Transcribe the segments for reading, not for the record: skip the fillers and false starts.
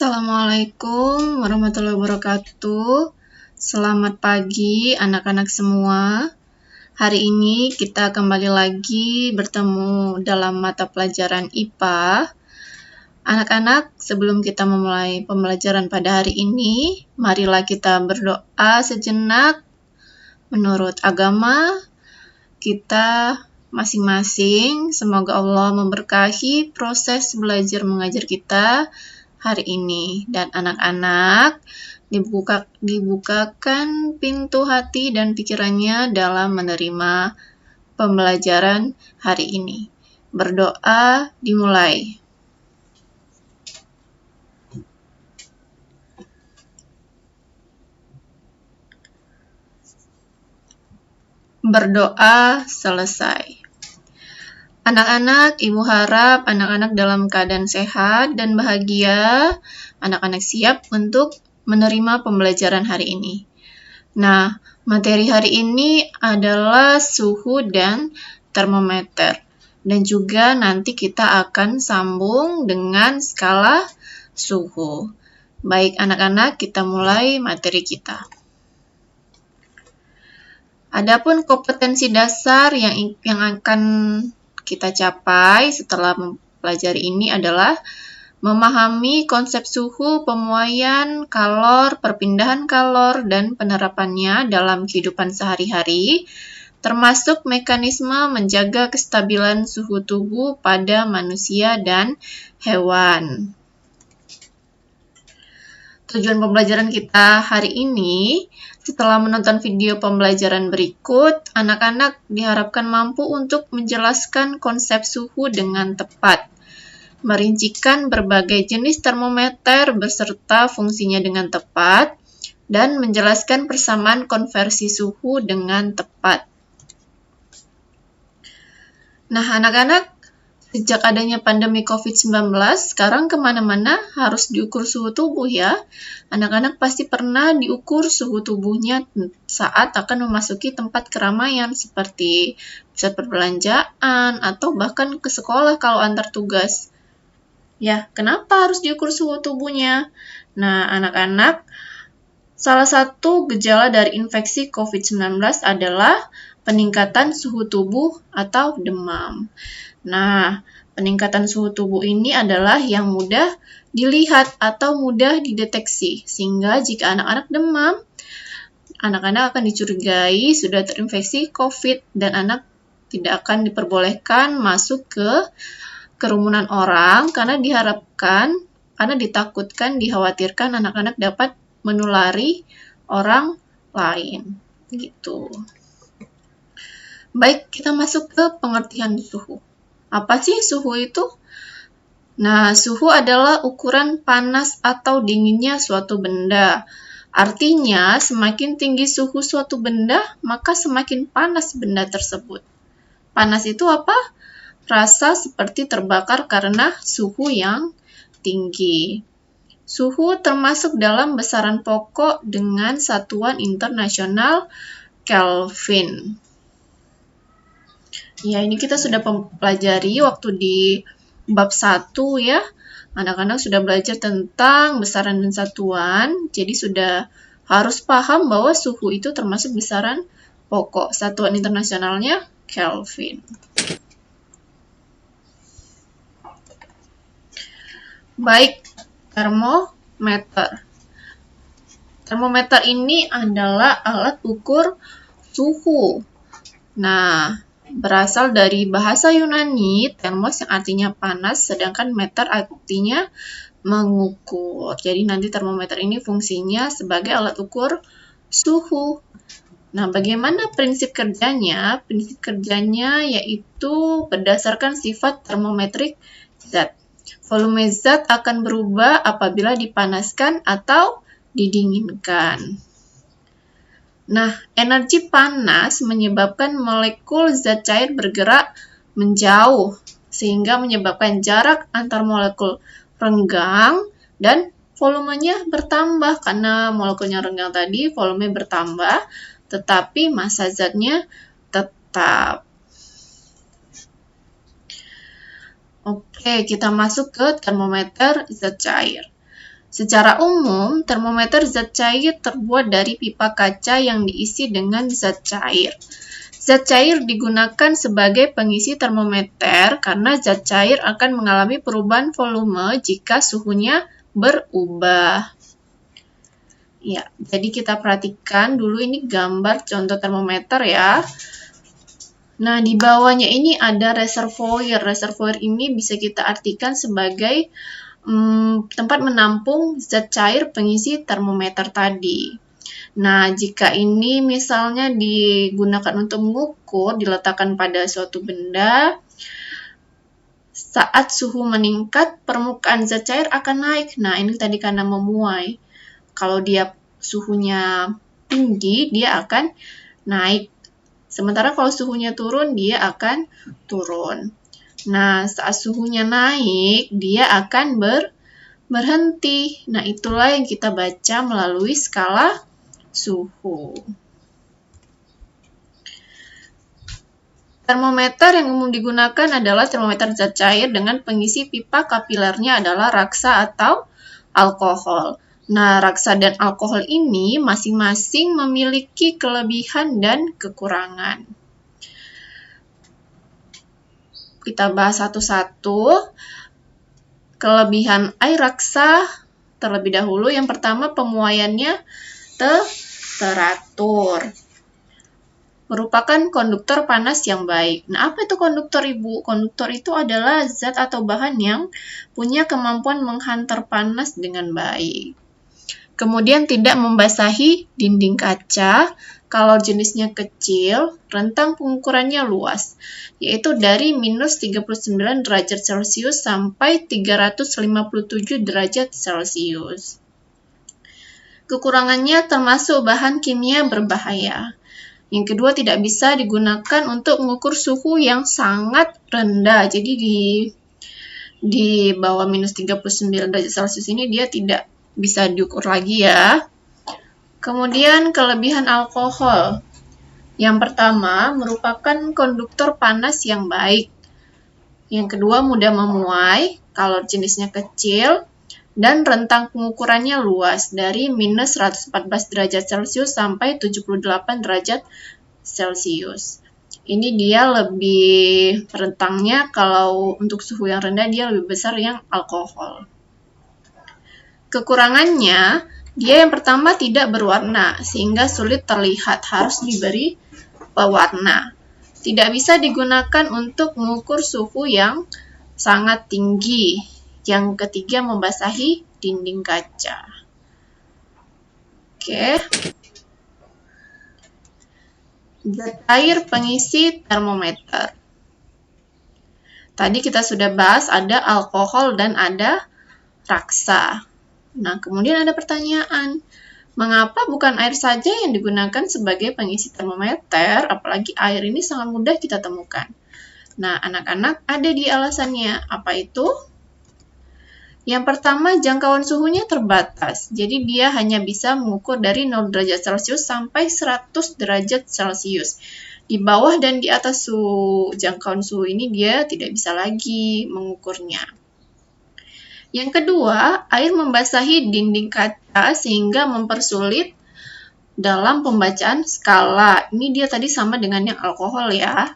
Assalamualaikum warahmatullahi wabarakatuh. Selamat pagi anak-anak semua. Hari ini kita kembali lagi bertemu dalam mata pelajaran IPA. Anak-anak, sebelum kita memulai pembelajaran pada hari ini, marilah kita berdoa sejenak menurut agama kita masing-masing. Semoga Allah memberkahi proses belajar mengajar kita hari ini, dan anak-anak dibukakan pintu hati dan pikirannya dalam menerima pembelajaran hari ini. Berdoa dimulai. Berdoa selesai. Anak-anak, Ibu harap anak-anak dalam keadaan sehat dan bahagia. Anak-anak siap untuk menerima pembelajaran hari ini. Nah, materi hari ini adalah suhu dan termometer. Dan juga nanti kita akan sambung dengan skala suhu. Baik anak-anak, kita mulai materi kita. Adapun kompetensi dasar yang akan kita capai setelah mempelajari ini adalah memahami konsep suhu, pemuaian kalor, perpindahan kalor, dan penerapannya dalam kehidupan sehari-hari, termasuk mekanisme menjaga kestabilan suhu tubuh pada manusia dan hewan. Tujuan pembelajaran kita hari ini, setelah menonton video pembelajaran berikut, anak-anak diharapkan mampu untuk menjelaskan konsep suhu dengan tepat, merincikan berbagai jenis termometer beserta fungsinya dengan tepat, dan menjelaskan persamaan konversi suhu dengan tepat. Nah, anak-anak, sejak adanya pandemi COVID-19, sekarang kemana-mana harus diukur suhu tubuh ya. Anak-anak pasti pernah diukur suhu tubuhnya saat akan memasuki tempat keramaian seperti pusat perbelanjaan atau bahkan ke sekolah kalau antar tugas. Ya, kenapa harus diukur suhu tubuhnya? Nah, anak-anak, salah satu gejala dari infeksi COVID-19 adalah peningkatan suhu tubuh atau demam. Nah, peningkatan suhu tubuh ini adalah yang mudah dilihat atau mudah dideteksi, sehingga jika anak-anak demam, anak-anak akan dicurigai sudah terinfeksi COVID dan anak tidak akan diperbolehkan masuk ke kerumunan orang karena ditakutkan, dikhawatirkan anak-anak dapat menulari orang lain. Gitu. Baik, kita masuk ke pengertian suhu. Apa sih suhu itu? Nah, suhu adalah ukuran panas atau dinginnya suatu benda. Artinya, semakin tinggi suhu suatu benda, maka semakin panas benda tersebut. Panas itu apa? Rasa seperti terbakar karena suhu yang tinggi. Suhu termasuk dalam besaran pokok dengan satuan internasional Kelvin. Ya, ini kita sudah pelajari waktu di bab 1 ya. Anak-anak sudah belajar tentang besaran dan satuan, jadi sudah harus paham bahwa suhu itu termasuk besaran pokok. Satuan internasionalnya Kelvin. Baik, termometer. Termometer ini adalah alat ukur suhu. Nah, berasal dari bahasa Yunani, termos yang artinya panas, sedangkan meter artinya mengukur. Jadi nanti termometer ini fungsinya sebagai alat ukur suhu. Nah, bagaimana prinsip kerjanya? Prinsip kerjanya yaitu berdasarkan sifat termometrik zat. Volume zat akan berubah apabila dipanaskan atau didinginkan. Nah, energi panas menyebabkan molekul zat cair bergerak menjauh, sehingga menyebabkan jarak antar molekul renggang dan volumenya bertambah. Karena molekulnya renggang tadi, volume bertambah, tetapi massa zatnya tetap. Oke, kita masuk ke termometer zat cair. Secara umum, termometer zat cair terbuat dari pipa kaca yang diisi dengan zat cair. Zat cair digunakan sebagai pengisi termometer karena zat cair akan mengalami perubahan volume jika suhunya berubah. Ya, jadi kita perhatikan dulu ini gambar contoh termometer ya. Nah, di bawahnya ini ada reservoir. Reservoir ini bisa kita artikan sebagai tempat menampung zat cair pengisi termometer tadi. Nah, jika ini misalnya digunakan untuk mengukur, diletakkan pada suatu benda, saat suhu meningkat, permukaan zat cair akan naik. Nah, ini tadi karena memuai. Kalau dia suhunya tinggi, dia akan naik. Sementara kalau suhunya turun, dia akan turun. Nah, saat suhunya naik, dia akan berhenti. Nah, itulah yang kita baca melalui skala suhu. Termometer yang umum digunakan adalah termometer zat cair dengan pengisi pipa kapilernya adalah raksa atau alkohol. Nah, raksa dan alkohol ini masing-masing memiliki kelebihan dan kekurangan. Kita bahas satu-satu. Kelebihan air raksa terlebih dahulu. Yang pertama, pemuaiannya teratur. Merupakan konduktor panas yang baik. Nah, apa itu konduktor, Ibu? Konduktor itu adalah zat atau bahan yang punya kemampuan menghantar panas dengan baik. Kemudian tidak membasahi dinding kaca. Kalau jenisnya kecil, rentang pengukurannya luas, yaitu dari minus 39 derajat Celcius sampai 357 derajat Celcius. Kekurangannya termasuk bahan kimia berbahaya. Yang kedua, tidak bisa digunakan untuk mengukur suhu yang sangat rendah. Jadi di bawah minus 39 derajat Celcius ini dia tidak bisa diukur lagi ya. Kemudian kelebihan alkohol. Yang pertama, merupakan konduktor panas yang baik. Yang kedua, mudah memuai kalau jenisnya kecil. Dan rentang pengukurannya luas dari minus 114 derajat Celcius sampai 78 derajat Celcius. Ini dia lebih rentangnya, kalau untuk suhu yang rendah dia lebih besar yang alkohol. Kekurangannya, dia yang pertama tidak berwarna, sehingga sulit terlihat, harus diberi pewarna. Tidak bisa digunakan untuk mengukur suhu yang sangat tinggi. Yang ketiga, membasahi dinding kaca. Oke. Zat cair pengisi termometer. Tadi kita sudah bahas ada alkohol dan ada raksa. Nah, kemudian ada pertanyaan, mengapa bukan air saja yang digunakan sebagai pengisi termometer, apalagi air ini sangat mudah kita temukan. Nah, anak-anak ada di alasannya. Apa itu? Yang pertama, jangkauan suhunya terbatas. Jadi dia hanya bisa mengukur dari 0 derajat Celcius sampai 100 derajat Celcius. Di bawah dan di atas jangkauan suhu ini dia tidak bisa lagi mengukurnya. Yang kedua, air membasahi dinding kaca sehingga mempersulit dalam pembacaan skala. Ini dia tadi sama dengan yang alkohol ya.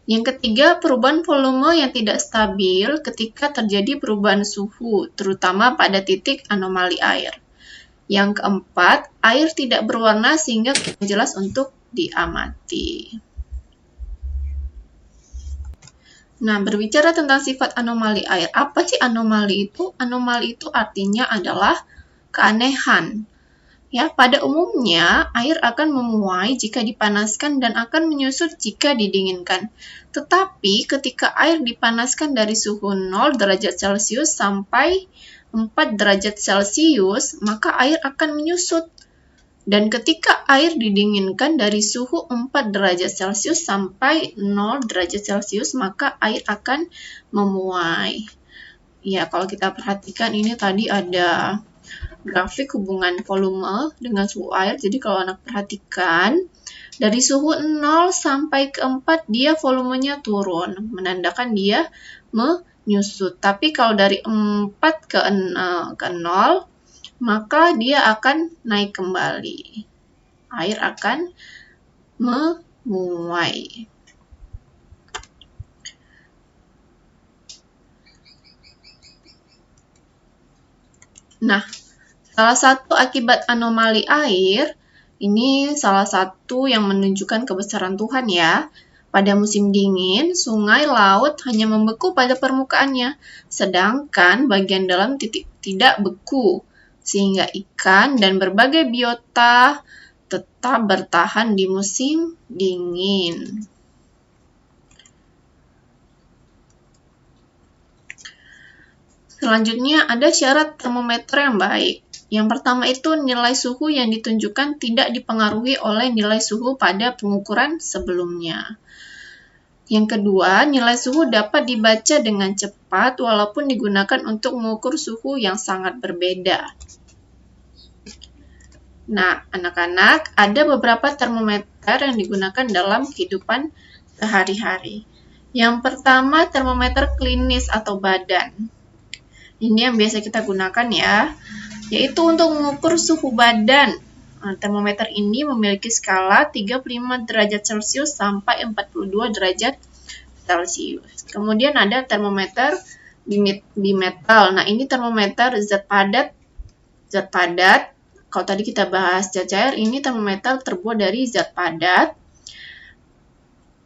Yang ketiga, perubahan volume yang tidak stabil ketika terjadi perubahan suhu, terutama pada titik anomali air. Yang keempat, air tidak berwarna sehingga kurang jelas untuk diamati. Nah, berbicara tentang sifat anomali air, apa sih anomali itu? Anomali itu artinya adalah keanehan. Ya, pada umumnya air akan memuai jika dipanaskan dan akan menyusut jika didinginkan. Tetapi ketika air dipanaskan dari suhu 0 derajat Celcius sampai 4 derajat Celcius, maka air akan menyusut. Dan ketika air didinginkan dari suhu 4 derajat Celcius sampai 0 derajat Celcius, maka air akan memuai. Ya, kalau kita perhatikan ini tadi ada grafik hubungan volume dengan suhu air. Jadi kalau anak perhatikan, dari suhu 0 sampai ke 4 dia volumenya turun, menandakan dia nyusut. Tapi kalau dari 4 ke 0, maka dia akan naik kembali. Air akan menguai. Nah, salah satu akibat anomali air, ini salah satu yang menunjukkan kebesaran Tuhan ya. Pada musim dingin, sungai laut hanya membeku pada permukaannya, sedangkan bagian dalam tidak beku, sehingga ikan dan berbagai biota tetap bertahan di musim dingin. Selanjutnya, ada syarat termometer yang baik. Yang pertama itu nilai suhu yang ditunjukkan tidak dipengaruhi oleh nilai suhu pada pengukuran sebelumnya. Yang kedua, nilai suhu dapat dibaca dengan cepat walaupun digunakan untuk mengukur suhu yang sangat berbeda. Nah, anak-anak, ada beberapa termometer yang digunakan dalam kehidupan sehari-hari. Yang pertama, termometer klinis atau badan. Ini yang biasa kita gunakan ya, yaitu untuk mengukur suhu badan. Nah, termometer ini memiliki skala 35 derajat Celcius sampai 42 derajat Celcius. Kemudian ada termometer bimetal. Nah, ini termometer zat padat. Kalau tadi kita bahas zat cair, ini termometer terbuat dari zat padat.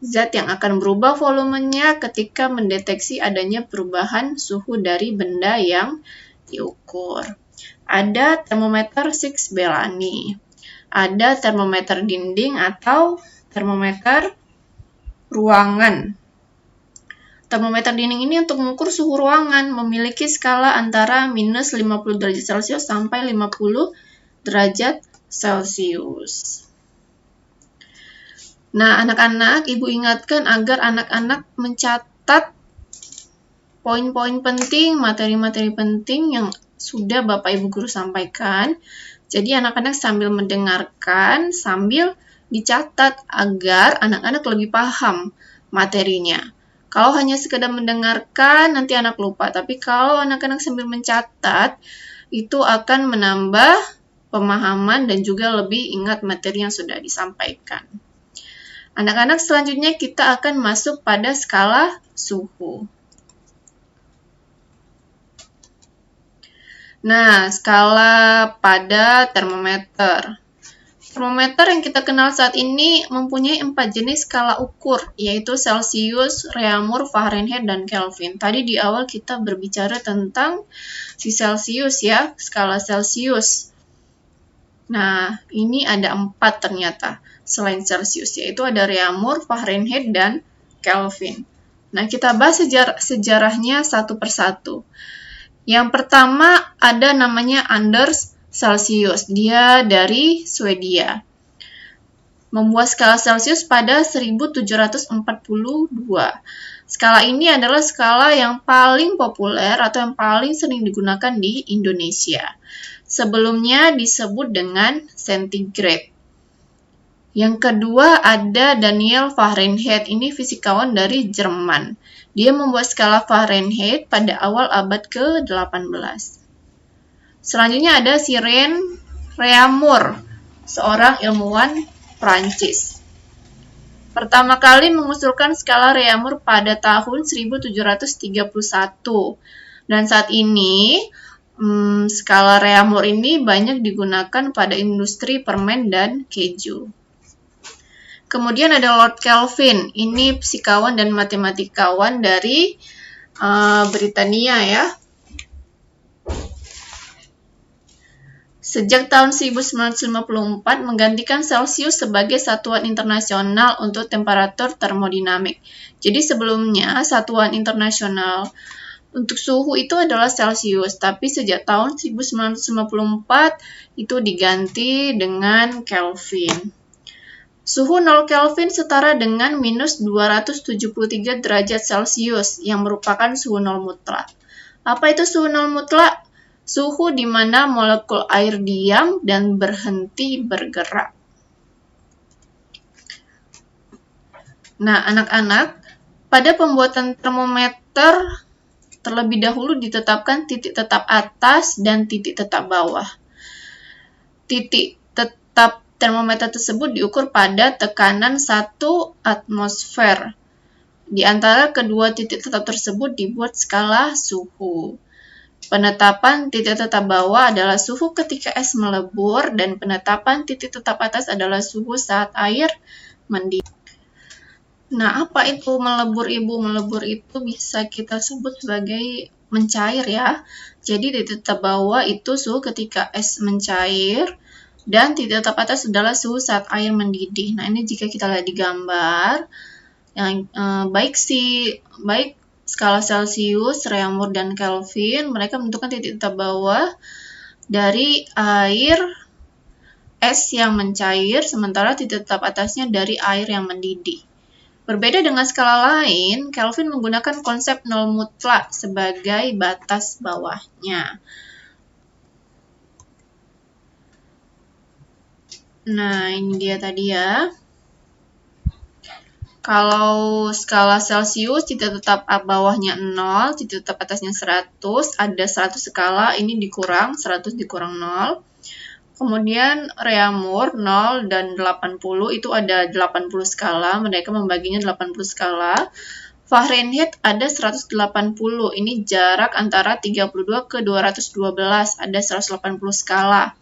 Zat yang akan berubah volumenya ketika mendeteksi adanya perubahan suhu dari benda yang diukur. Ada termometer Sixbelani. Ada termometer dinding atau termometer ruangan. Termometer dinding ini untuk mengukur suhu ruangan, memiliki skala antara minus 50 derajat Celcius sampai 50 derajat Celcius. Nah, anak-anak, Ibu ingatkan agar anak-anak mencatat poin-poin penting, materi-materi penting yang sudah Bapak Ibu Guru sampaikan. Jadi anak-anak sambil mendengarkan, sambil dicatat agar anak-anak lebih paham materinya. Kalau hanya sekedar mendengarkan, nanti anak lupa. Tapi kalau anak-anak sambil mencatat, itu akan menambah pemahaman dan juga lebih ingat materi yang sudah disampaikan. Anak-anak, selanjutnya kita akan masuk pada skala suhu. Nah, skala pada termometer. Termometer yang kita kenal saat ini mempunyai 4 jenis skala ukur, yaitu Celcius, Reaumur, Fahrenheit, dan Kelvin. Tadi di awal kita berbicara tentang si Celcius ya, skala Celcius. Nah, ini ada 4 ternyata selain Celcius, yaitu ada Reaumur, Fahrenheit, dan Kelvin. Nah, kita bahas sejarahnya satu persatu. Yang pertama ada namanya Anders Celsius, dia dari Swedia. Membuat skala Celsius pada 1742. Skala ini adalah skala yang paling populer atau yang paling sering digunakan di Indonesia. Sebelumnya disebut dengan centigrade. Yang kedua ada Daniel Fahrenheit, ini fisikawan dari Jerman. Dia membuat skala Fahrenheit pada awal abad ke-18. Selanjutnya ada Cyril Reaumur, seorang ilmuwan Prancis. Pertama kali mengusulkan skala Reaumur pada tahun 1731. Dan saat ini, skala Reaumur ini banyak digunakan pada industri permen dan keju. Kemudian ada Lord Kelvin, ini fisikawan dan matematikawan dari Britania ya. Sejak tahun 1954 menggantikan Celsius sebagai satuan internasional untuk temperatur termodinamik. Jadi sebelumnya satuan internasional untuk suhu itu adalah Celsius, tapi sejak tahun 1954 itu diganti dengan Kelvin. Suhu 0 Kelvin setara dengan minus 273 derajat Celcius yang merupakan suhu 0 mutlak. Apa itu suhu 0 mutlak? Suhu di mana molekul air diam dan berhenti bergerak. Nah, anak-anak, pada pembuatan termometer terlebih dahulu ditetapkan titik tetap atas dan titik tetap bawah. Titik tetap termometer tersebut diukur pada tekanan 1 atmosfer. Di antara kedua titik tetap tersebut dibuat skala suhu. Penetapan titik tetap bawah adalah suhu ketika es melebur, dan penetapan titik tetap atas adalah suhu saat air mendidih. Nah, apa itu melebur, Ibu? Melebur itu bisa kita sebut sebagai mencair ya. Jadi titik tetap bawah itu suhu ketika es mencair, dan titik tetap atas adalah suhu saat air mendidih. Nah, ini jika kita lihat di gambar, yang baik skala Celsius, Reaumur, dan Kelvin, mereka menentukan titik tetap bawah dari air es yang mencair, sementara titik tetap atasnya dari air yang mendidih. Berbeda dengan skala lain, Kelvin menggunakan konsep nol mutlak sebagai batas bawahnya. Nah, ini dia tadi ya. Kalau skala Celsius, titik tetap bawahnya 0, titik tetap atasnya 100, ada 100 skala, ini dikurang, 100 dikurang 0. Kemudian Reaumur 0 dan 80 itu ada 80 skala, mereka membaginya 80 skala. Fahrenheit ada 180, ini jarak antara 32 ke 212, ada 180 skala.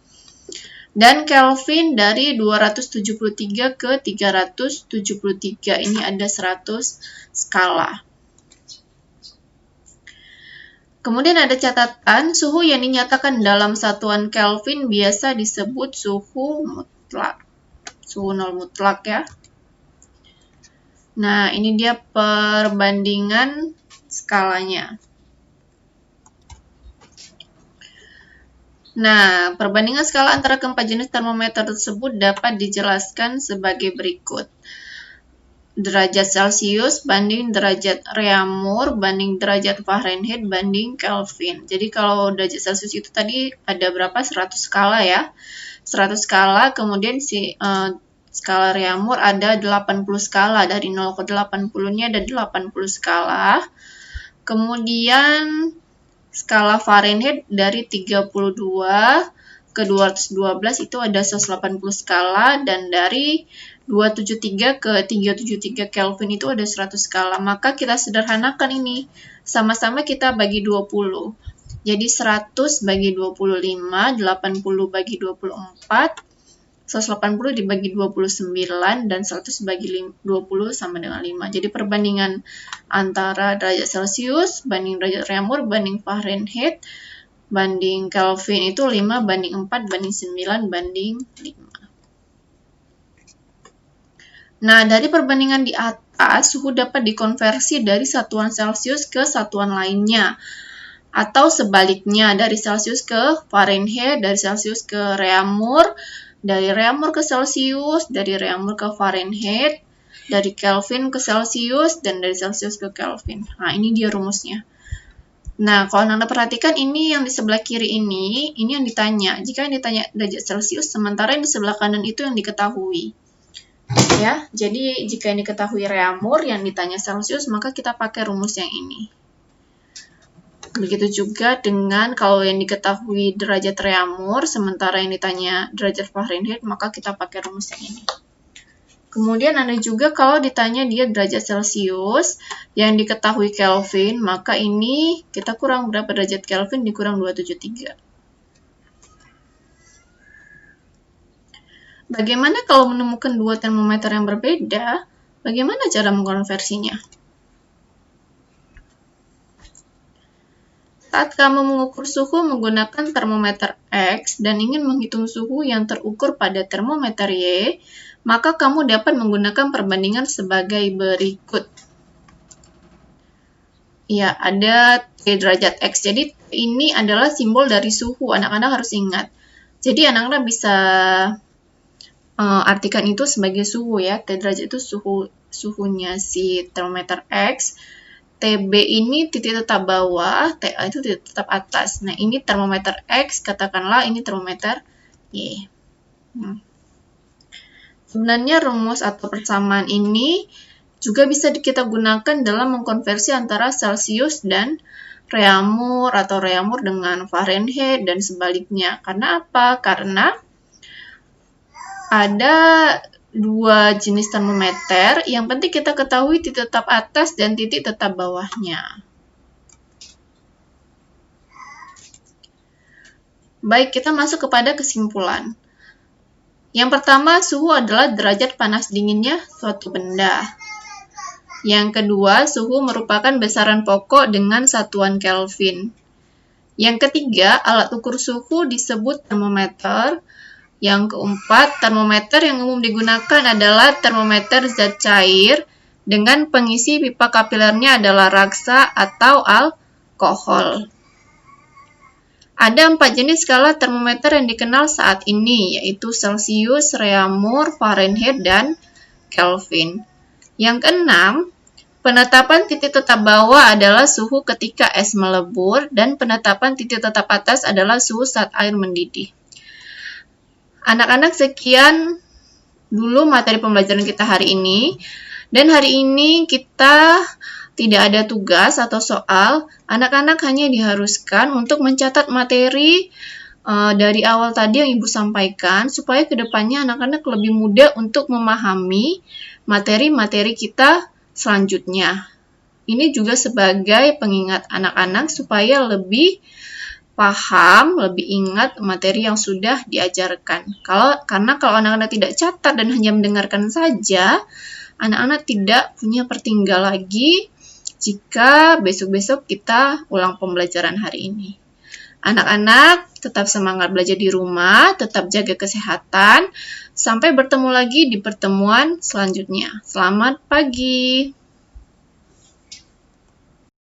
Dan Kelvin dari 273 ke 373, ini ada 100 skala. Kemudian ada catatan, suhu yang dinyatakan dalam satuan Kelvin biasa disebut suhu mutlak. Suhu nol mutlak ya. Nah, ini dia perbandingan skalanya. Nah, perbandingan skala antara keempat jenis termometer tersebut dapat dijelaskan sebagai berikut. Derajat Celsius banding derajat Reaumur banding derajat Fahrenheit banding Kelvin. Jadi kalau derajat Celsius itu tadi ada berapa? 100 skala ya. 100 skala, kemudian skala Reaumur ada 80 skala, dari 0 ke 80-nya ada 80 skala. Kemudian skala Fahrenheit dari 32 ke 212 itu ada 180 skala, dan dari 273 ke 373 Kelvin itu ada 100 skala. Maka kita sederhanakan ini, sama-sama kita bagi 20. Jadi 100 bagi 25, 80 bagi 24, 180 dibagi 29, dan 100 bagi 20 sama dengan 5. Jadi perbandingan antara derajat Celsius banding derajat Reaumur banding Fahrenheit banding Kelvin itu 5 banding 4 banding 9 banding 5. Nah, dari perbandingan di atas, suhu dapat dikonversi dari satuan Celsius ke satuan lainnya. Atau sebaliknya, dari Celsius ke Fahrenheit, dari Celsius ke Reaumur, dari Reaumur ke Celsius, dari Reaumur ke Fahrenheit, dari Kelvin ke Celsius, dan dari Celsius ke Kelvin. Nah, ini dia rumusnya. Nah, kalau Anda perhatikan ini yang di sebelah kiri ini yang ditanya. Jika yang ditanya derajat Celsius, sementara yang di sebelah kanan itu yang diketahui. Ya, jadi jika yang diketahui Reaumur, yang ditanya Celsius, maka kita pakai rumus yang ini. Begitu juga dengan kalau yang diketahui derajat Reaumur, sementara yang ditanya derajat Fahrenheit, maka kita pakai rumus yang ini. Kemudian ada juga kalau ditanya dia derajat Celsius, yang diketahui Kelvin, maka ini kita kurang berapa derajat Kelvin, dikurang 273. Bagaimana kalau menemukan dua termometer yang berbeda? Bagaimana cara mengkonversinya? Saat kamu mengukur suhu menggunakan termometer X dan ingin menghitung suhu yang terukur pada termometer Y, maka kamu dapat menggunakan perbandingan sebagai berikut. Ya, ada T derajat X. Jadi, ini adalah simbol dari suhu. Anak-anak harus ingat. Jadi, anak-anak bisa artikan itu sebagai suhu ya. T derajat itu suhunya si termometer X. TB ini titik tetap bawah, TA itu titik tetap atas. Nah, ini termometer X, katakanlah ini termometer Y. Sebenarnya rumus atau persamaan ini juga bisa kita gunakan dalam mengkonversi antara Celsius dan Reaumur atau reaumur dengan Fahrenheit dan sebaliknya. Karena apa? Karena ada dua jenis termometer, yang penting kita ketahui titik tetap atas dan titik tetap bawahnya. Baik, kita masuk kepada kesimpulan. Yang pertama, suhu adalah derajat panas dinginnya suatu benda. Yang kedua, suhu merupakan besaran pokok dengan satuan Kelvin. Yang ketiga, alat ukur suhu disebut termometer. Yang keempat, termometer yang umum digunakan adalah termometer zat cair dengan pengisi pipa kapilernya adalah raksa atau alkohol. Ada 4 jenis skala termometer yang dikenal saat ini, yaitu Celsius, Reaumur, Fahrenheit, dan Kelvin. Yang keenam, penetapan titik tetap bawah adalah suhu ketika es melebur, dan penetapan titik tetap atas adalah suhu saat air mendidih. Anak-anak, sekian dulu materi pembelajaran kita hari ini. Dan hari ini kita tidak ada tugas atau soal, anak-anak hanya diharuskan untuk mencatat materi dari awal tadi yang Ibu sampaikan, supaya kedepannya anak-anak lebih mudah untuk memahami materi-materi kita selanjutnya. Ini juga sebagai pengingat anak-anak supaya lebih paham, lebih ingat materi yang sudah diajarkan. Karena kalau anak-anak tidak catat dan hanya mendengarkan saja, anak-anak tidak punya pertinggal lagi jika besok-besok kita ulang pembelajaran hari ini. Anak-anak tetap semangat belajar di rumah, tetap jaga kesehatan. Sampai bertemu lagi di pertemuan selanjutnya. Selamat pagi.